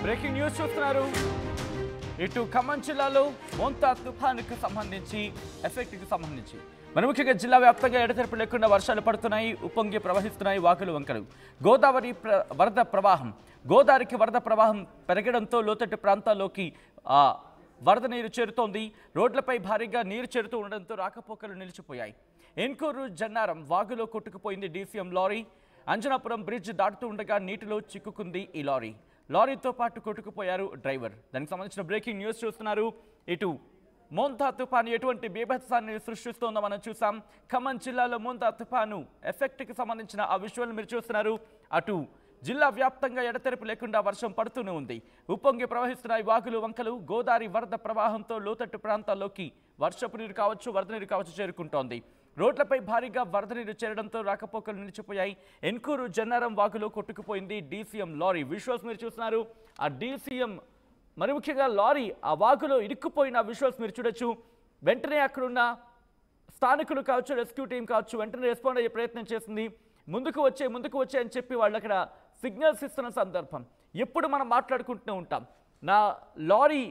Breaking news చూస్తున్నారు. ఇటు ఖమ్మం జిల్లాలో మోంతా తుఫానుకు సంబంధించి ఎఫెక్ట్కి సంబంధించి ముఖ్యంగా జిల్లా వ్యాప్తంగా ఎడతెరపు లేకుండా వర్షాలు పడుతున్నాయి. ఉప్పొంగి ప్రవహిస్తున్నాయి వాగులు వంకలు. గోదావరి వరద ప్రవాహం గోదావరికి వరద ప్రవాహం పెరగడంతో లోతట్టు ప్రాంతాల్లోకి వరద నీరు చేరుతోంది. రోడ్లపై భారీగా నీరు చేరుతూ ఉండడంతో రాకపోకలు నిలిచిపోయాయి. ఎన్కూరు జన్నారం వాగులో కొట్టుకుపోయింది డీసీఎం లారీ. అంజనాపురం బ్రిడ్జ్ దాటుతూ ఉండగా నీటిలో చిక్కుకుంది ఈ లారీ. లారీతో పాటు కొట్టుకుపోయారు డ్రైవర్. దానికి సంబంధించిన బ్రేకింగ్ న్యూస్ చూస్తున్నారు. ఇటు మోంతా తుఫాను ఎటువంటి బీభత్సాన్ని సృష్టిస్తోందో మనం చూసాం. ఖమ్మం జిల్లాలో మోంతా తుఫాను ఎఫెక్ట్కి సంబంధించిన ఆ విజువల్ మీరు చూస్తున్నారు. అటు జిల్లా వ్యాప్తంగా ఎడతెరపు లేకుండా వర్షం పడుతూనే ఉంది. ఉప్పొంగి ప్రవహిస్తున్నాయి వాగులు వంకలు. గోదావరి వరద ప్రవాహంతో లోతట్టు ప్రాంతాల్లోకి వర్షపు నీరు కావచ్చు, వరద నీరు కావచ్చు చేరుకుంటోంది. రోడ్లపై భారీగా వరద నీరు చేరడంతో రాకపోకలు నిలిచిపోయాయి. ఎన్కూరు జన్నారం వాగులో కొట్టుకుపోయింది డీసీఎం లారీ. విజువల్స్ మీరు చూస్తున్నారు. ఆ డీసీఎం మరి ముఖ్యంగా లారీ ఆ వాగులో ఇరుక్కుపోయిన విజువల్స్ మీరు చూడొచ్చు. వెంటనే అక్కడున్న స్థానికులు కావచ్చు, రెస్క్యూ టీం కావచ్చు వెంటనే రెస్పాండ్ అయ్యే ప్రయత్నం చేసింది. ముందుకు వచ్చే అని చెప్పి వాళ్ళు అక్కడ సిగ్నల్స్ ఇస్తున్న సందర్భం ఎప్పుడు మనం మాట్లాడుకుంటూనే ఉంటాం. నా లారీ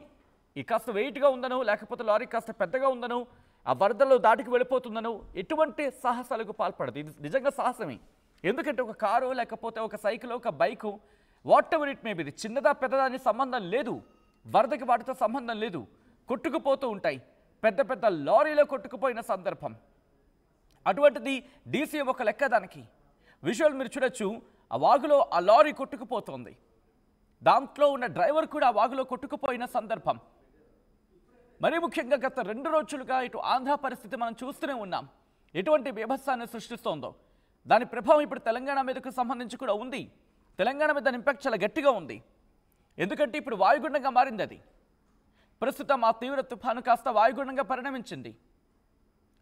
కాస్త వెయిట్గా ఉందను, లేకపోతే లారీ కాస్త పెద్దగా ఉందను, ఆ వరదలో దాటికి వెళ్ళిపోతుందను ఎటువంటి సాహసాలకు పాల్పడదు. ఇది నిజంగా సాహసమే. ఎందుకంటే ఒక కారు, లేకపోతే ఒక సైకిల్, ఒక bike, what ever it may be, చిన్నదా పెద్దదా అని సంబంధం లేదు. వరదకి వాటితో సంబంధం లేదు. కొట్టుకుపోతూ ఉంటాయి. పెద్ద పెద్ద లారీలో కొట్టుకుపోయిన సందర్భం. అటువంటిది డీసీఎం ఒక లెక్క. దానికి విజువల్ మీరు చూడొచ్చు. ఆ వాగులో ఆ లారీ కొట్టుకుపోతుంది. దాంట్లో ఉన్న డ్రైవర్ కూడా ఆ వాగులో కొట్టుకుపోయిన సందర్భం. మరీ ముఖ్యంగా గత 2 రోజులుగా ఇటు ఆంధ్ర పరిస్థితి మనం చూస్తూనే ఉన్నాం. ఎటువంటి బీభత్సాన్ని సృష్టిస్తోందో దాని ప్రభావం ఇప్పుడు తెలంగాణ మీదకు సంబంధించి కూడా ఉంది. తెలంగాణ మీద దాని ఇంపాక్ట్ చాలా గట్టిగా ఉంది. ఎందుకంటే ఇప్పుడు వాయుగుండంగా మారింది. అది ప్రస్తుతం ఆ తీవ్ర తుఫాను కాస్త వాయుగుండంగా పరిణమించింది,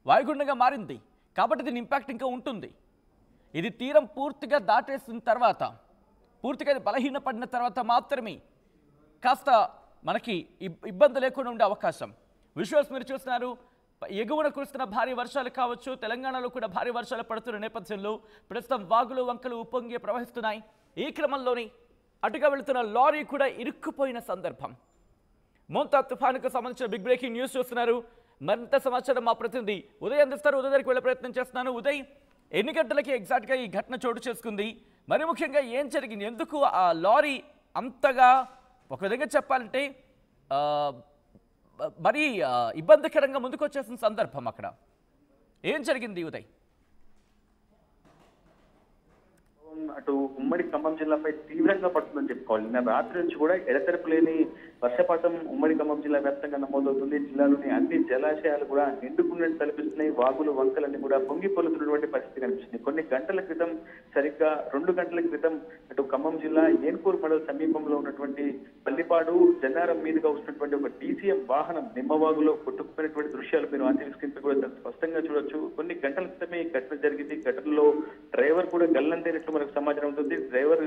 వాయుగుండంగా మారింది. కాబట్టి దీని ఇంపాక్ట్ ఇంకా ఉంటుంది. ఇది తీరం పూర్తిగా దాటేసిన తర్వాత, పూర్తిగా బలహీనపడిన తర్వాత మాత్రమే కాస్త మనకి ఇబ్బంది లేకుండా ఉండే అవకాశం. విజువల్స్ మీరు చూస్తున్నారు. ఎగువన కురుస్తున్న భారీ వర్షాలు కావచ్చు, తెలంగాణలో కూడా భారీ వర్షాలు పడుతున్న నేపథ్యంలో ప్రస్తుతం వాగులు వంకలు ఉప్పొంగి ప్రవహిస్తున్నాయి. ఈ క్రమంలోని అటుగా వెళుతున్న లారీ కూడా ఇరుక్కుపోయిన సందర్భం. మోంతా తుఫానుకు సంబంధించిన బిగ్ బ్రేకింగ్ న్యూస్ చూస్తున్నారు. మరింత సమాచారం మా ప్రతినిధి ఉదయ్ అందిస్తారు. ఉదయ్ దగ్గరికి వెళ్ళే ప్రయత్నం చేస్తున్నాను. ఉదయ్, ఎన్ని గంటలకి ఎగ్జాక్ట్గా ఈ ఘటన చోటు చేసుకుంది? మరి ముఖ్యంగా ఏం జరిగింది? ఎందుకు ఆ లారీ అంతగా ఒక విధంగా చెప్పాలంటే మరీ ఇబ్బందికరంగా ముందుకు వచ్చేసిన సందర్భం అక్కడ ఏం జరిగింది ఉదయ్? అటు ఉమ్మడి ఖమ్మం జిల్లాపై తీవ్రంగా పడుతుందని చెప్పుకోవాలి. నిన్న రాత్రి నుంచి కూడా ఎడతెరపు లేని వర్షపాతం ఉమ్మడి ఖమ్మం జిల్లా వ్యాప్తంగా నమోదవుతుంది. జిల్లాలోని అన్ని జలాశయాలు కూడా నిండుకున్నట్టు తలపిస్తున్నాయి. వాగులు వంకలన్నీ కూడా పొంగి పొలుతున్నటువంటి పరిస్థితి కనిపిస్తుంది. కొన్ని గంటల క్రితం, సరిగ్గా 2 గంటల క్రితం అటు ఖమ్మం జిల్లా ఏన్కూరు మండల సమీపంలో ఉన్నటువంటి పల్లిపాడు జన్నారం మీదుగా వస్తున్నటువంటి ఒక డీసీఎం వాహనం నిమ్మవాగులో కొట్టుకుపోయినటువంటి దృశ్యాలు మీరు ఆంధ్ర స్క్రీన్ పై కూడా స్పష్టంగా చూడొచ్చు. కొన్ని గంటల క్రితమే ఈ ఘటన జరిగింది. ఘటనలో డ్రైవర్ కూడా గల్లంతైనట్లు మనకు సమాచారం ఉంటుంది. డ్రైవర్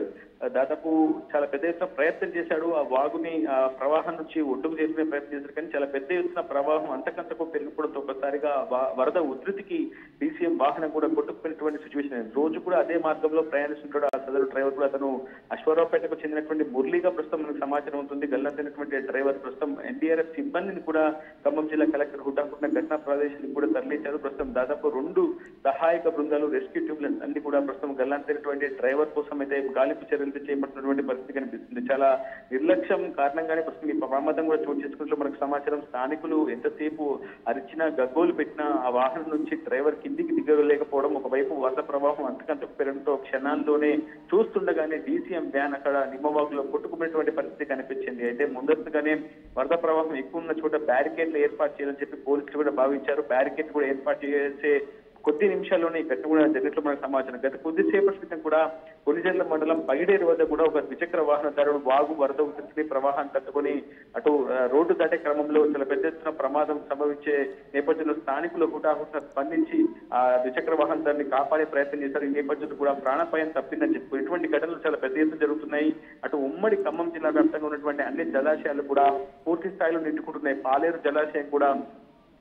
దాదాపు చాలా పెద్ద ఎత్తున ప్రయత్నం చేశాడు. ఆ వాగుని ప్రవాహం నుంచి ఒడ్డుకు చేరుకునే ప్రయత్నం చేశారు. కానీ చాలా పెద్ద ఎత్తున ప్రవాహం అంతకంతకు పెరిగిపోవడంతో ఒకసారిగా వరద ఉధృతికి డీసీఎం వాహనం కూడా కొట్టుకుపోయినటువంటి సిచ్యువేషన్. రోజు కూడా అదే మార్గంలో ప్రయాణిస్తుంటాడు ఆ సదరు డ్రైవర్ కూడా. అతను అశ్వారావుపేటకు చెందినటువంటి మురళిగా ప్రస్తుతం మనకు సమాచారం ఉంటుంది. గల్లంతైనటువంటి డ్రైవర్ ప్రస్తుతం ఎన్డీఆర్ఎఫ్ సిబ్బందిని కూడా ఖమ్మం జిల్లా కలెక్టర్ హుటాహుటిన ఘటనా ప్రదేశానికి కూడా తరలించారు. ప్రస్తుతం దాదాపు 2 సహాయక బృందాలు, రెస్క్యూ టీంలు అన్ని కూడా ప్రస్తుతం గల్లంతైనటువంటి డ్రైవర్ కోసం అయితే గాలింపు చర్యలు చేపట్టినటువంటి పరిస్థితి కనిపిస్తుంది. చాలా నిర్లక్ష్యం కారణంగానే ప్రస్తుతం ఈ ప్రమాదం కూడా చోటు చేసుకున్నట్లు మనకు సమాచారం. స్థానికులు ఎంతసేపు అరిచినా, గగ్గోలు పెట్టినా ఆ వాహనం నుంచి డ్రైవర్ కిందికి దిగలేకపోవడం, ఒకవైపు వరద ప్రవాహం అంతకంతకు పెరగడంతో క్షణాల్లోనే చూస్తుండగానే డీసీఎం వ్యాన్ అక్కడ నిమ్మవాగులో కొట్టుకున్నటువంటి పరిస్థితి కనిపించింది. అయితే ముందస్తుగానే వరద ప్రవాహం ఎక్కువ ఉన్న చోట బ్యారికేడ్లు ఏర్పాటు చేయాలని చెప్పి పోలీసులు కూడా భావించారు. బ్యారికేడ్ కూడా ఏర్పాటు చేసే కొద్ది నిమిషాల్లోనే ఈ ఘటన కూడా జరిగినట్లు మనకు సమాచారం. గత కొద్దిసేపటి క్రితం కూడా కొలిజర్ల మండలం పగిడేరు వద్ద కూడా ఒక ద్విచక్ర వాహనదారుడు వాగు వరద ఉధృతిని ప్రవాహాన్ని తట్టుకొని అటు రోడ్డు దాటే క్రమంలో చాలా పెద్ద ఎత్తున ప్రమాదం సంభవించే నేపథ్యంలో స్థానికులు హుటాహుటిన స్పందించి ఆ ద్విచక్ర వాహనదారుని కాపాడే ప్రయత్నం చేశారు. ఈ నేపథ్యంలో కూడా ప్రాణాపాయం తప్పిందని చెప్పి ఇటువంటి ఘటనలు చాలా పెద్ద ఎత్తున జరుగుతున్నాయి. అటు ఉమ్మడి ఖమ్మం జిల్లా వ్యాప్తంగా ఉన్నటువంటి అన్ని జలాశయాలు కూడా పూర్తి స్థాయిలో నిండుకుంటున్నాయి. పాలేరు జలాశయం కూడా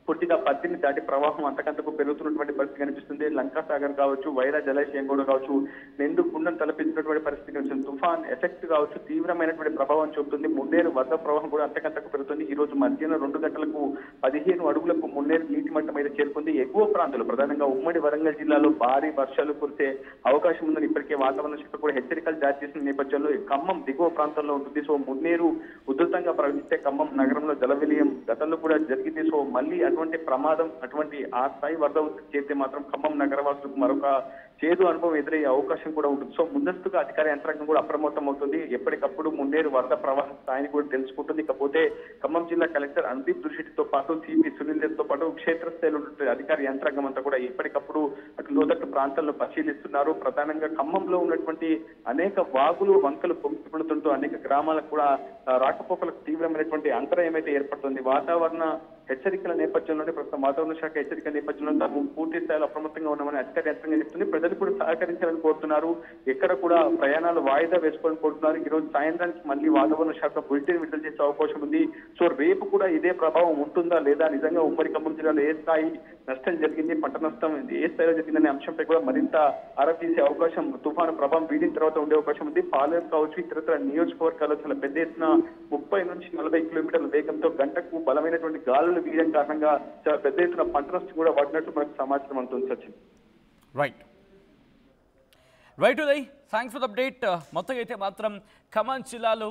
పూర్తిగా పత్తిని దాటి ప్రవాహం అంతకంతకు పెరుగుతున్నటువంటి పరిస్థితి కనిపిస్తుంది. లంకా సాగర్ కావచ్చు, వైరా జలాశయం కూడా కావచ్చు, నిండు కుండను తలపించినటువంటి పరిస్థితి కనిపిస్తుంది. తుఫాన్ ఎఫెక్ట్ కావచ్చు తీవ్రమైనటువంటి ప్రభావం చూపుతుంది. మున్నేరు వరద ప్రవాహం కూడా అంతకంతకు పెరుగుతుంది. ఈ రోజు మధ్యాహ్నం 2 గంటలకు 15 అడుగులకు మున్నేరు నీటి మట్టం అయితే చేరుకుంది. ఎగువ ప్రాంతాలు ప్రధానంగా ఉమ్మడి వరంగల్ జిల్లాలో భారీ వర్షాలు కురిసే అవకాశం ఉందని ఇప్పటికే వాతావరణ శాఖ కూడా హెచ్చరికలు జారీ చేసిన నేపథ్యంలో ఖమ్మం దిగువ ప్రాంతంలో ఉంటుంది. సో మున్నేరు ఉధృతంగా ప్రవహిస్తే ఖమ్మం నగరంలో జల విలయం గతంలో కూడా జరిగింది. సో మళ్ళీ అటువంటి ప్రమాదం, అటువంటి ఆ స్థాయి వరద చేస్తే మాత్రం ఖమ్మం నగరవాసులకు మరొక చేదు అనుభవం ఎదురయ్యే అవకాశం కూడా ఉంటుంది. సో ముందస్తుగా అధికార యంత్రాంగం కూడా అప్రమత్తం అవుతుంది. ఎప్పటికప్పుడు మున్నేరు వరద ప్రవాహ స్థాయిని కూడా తెలుసుకుంటుంది. ఇకపోతే ఖమ్మం జిల్లా కలెక్టర్ అనుదీప్ దుర్షిటితో పాటు సిపి సునీల్ తో పాటు క్షేత్రస్థాయిలో అధికార యంత్రాంగం అంతా కూడా ఎప్పటికప్పుడు అటు లోతట్టు ప్రాంతాల్లో పరిశీలిస్తున్నారు. ప్రధానంగా ఖమ్మంలో ఉన్నటువంటి అనేక వాగులు, వంకలు పొంగిపడుతుంటూ అనేక గ్రామాలకు కూడా రాకపోకలకు తీవ్రమైనటువంటి అంతరాయం అయితే ఏర్పడుతుంది. వాతావరణ హెచ్చరికల నేపథ్యంలోనే ప్రస్తుతం వాతావరణ శాఖ హెచ్చరికల నేపథ్యంలో తాము పూర్తి స్థాయిలో అప్రమత్తంగా ఉన్నామని అధికార యంత్రంగా చెప్తుంది. ప్రజలు కూడా సహకరించాలని కోరుతున్నారు. ఎక్కడ కూడా ప్రయాణాలు వాయిదా వేసుకోవాలని కోరుతున్నారు. ఈ రోజు సాయంత్రానికి మళ్ళీ వాతావరణ శాఖ బులెటిన్ విడుదల చేసే అవకాశం ఉంది. సో రేపు కూడా ఇదే ప్రభావం ఉంటుందా లేదా, నిజంగా ఉమ్మడి ఖమ్మం జిల్లాలో ఏ స్థాయి నష్టం జరిగింది, పంట నష్టం ఏ స్థాయిలో జరిగిందనే అంశంపై కూడా మరింత ఆరా తీసే అవకాశం తుఫాను ప్రభావం వీడిన తర్వాత ఉండే అవకాశం ఉంది. పాలేరు కావచ్చు, ఇతరత్ర నియోజకవర్గాల్లో చాలా పెద్ద ఎత్తున 30 నుంచి 40 కిలోమీటర్ల వేగంతో గంటకు బలమైనటువంటి గాలులు వీయడం కారణంగా చాలా పెద్ద ఎత్తున పంట నష్టం కూడా పడినట్టు మనకు సమాచారం అందుతుంది. Sachin. Right Uday, thanks for the update. మొత్తం అయితే మాత్రం ఖమ్మం జిల్లాలో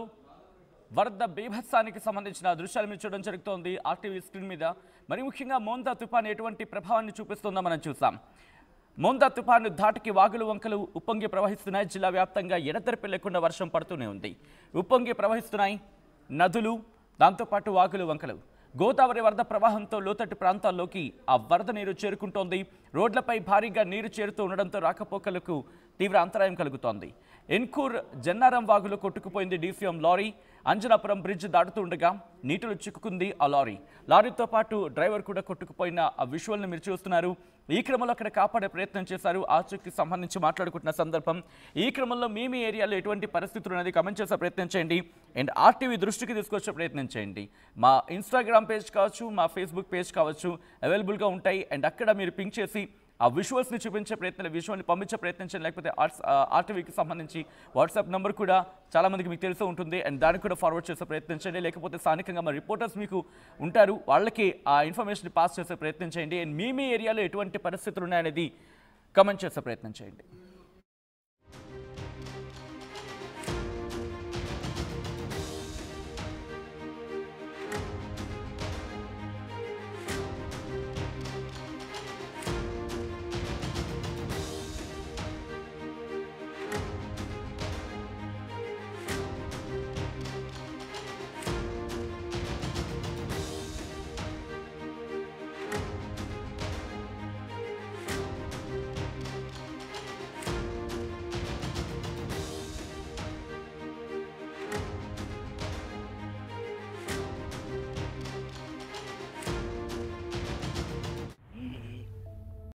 వరద బీభత్సానికి సంబంధించిన దృశ్యాలు మీరు చూడడం జరుగుతోంది ఆర్టీవీ స్క్రీన్ మీద. మరి ముఖ్యంగా మోంతా తుఫాను ఎటువంటి ప్రభావాన్ని చూపిస్తుందో మనం చూసాం. మోంతా తుఫాను ధాటికి వాగులు, వంకలు ఉప్పొంగి ప్రవహిస్తున్నాయి. జిల్లా వ్యాప్తంగా ఎడతెరిపి లేకుండా వర్షం పడుతూనే ఉంది. ఉప్పొంగి ప్రవహిస్తున్నాయి నదులు, దాంతోపాటు వాగులు, వంకలు. గోదావరి వరద ప్రవాహంతో లోతట్టు ప్రాంతాల్లోకి ఆ వరద నీరు చేరుకుంటోంది. రోడ్లపై భారీగా నీరు చేరుతూ ఉండడంతో రాకపోకలకు తీవ్ర అంతరాయం కలుగుతోంది. ఎన్కూర్ జన్నారం వాగులో కొట్టుకుపోయింది డీసీఎం లారీ. అంజనాపురం బ్రిడ్జ్ దాటుతుండగా నీటిలో చిక్కుకుంది ఆ లారీ. లారీతో పాటు డ్రైవర్ కూడా కొట్టుకుపోయిన ఆ విజువల్ని మీరు చూస్తున్నారు. ఈ క్రమంలో అక్కడ కాపాడే ప్రయత్నం చేశారు. ఆచూకీకి సంబంధించి మాట్లాడుకుంటున్న సందర్భం. ఈ క్రమంలో మీ ఏరియాలో ఎటువంటి పరిస్థితులు అనేది కమెంట్ చేసే ప్రయత్నం చేయండి. అండ్ ఆర్టీవీ దృష్టికి తీసుకొచ్చే ప్రయత్నం చేయండి. మా ఇన్స్టాగ్రామ్ పేజ్ కావచ్చు, మా ఫేస్బుక్ పేజ్ కావచ్చు అవైలబుల్గా ఉంటాయి. అండ్ అక్కడ మీరు పింక్ చేసి ఆ విజువల్స్ని చూపించే ప్రయత్నం, విజువల్ని పంపించే ప్రయత్నం చేయండి. లేకపోతే ఆర్టీవీకి సంబంధించి వాట్సాప్ నెంబర్ కూడా చాలామందికి మీకు తెలిసే ఉంటుంది. అండ్ దానికి కూడా ఫార్వర్డ్ చేసే ప్రయత్నం చేయండి. లేకపోతే స్థానికంగా మా రిపోర్టర్స్ మీకు ఉంటారు, వాళ్ళకి ఆ ఇన్ఫర్మేషన్ పాస్ చేసే ప్రయత్నం చేయండి. అండ్ మీ ఏరియాలో ఎటువంటి పరిస్థితులు ఉన్నాయనేది కమెంట్ చేసే ప్రయత్నం చేయండి.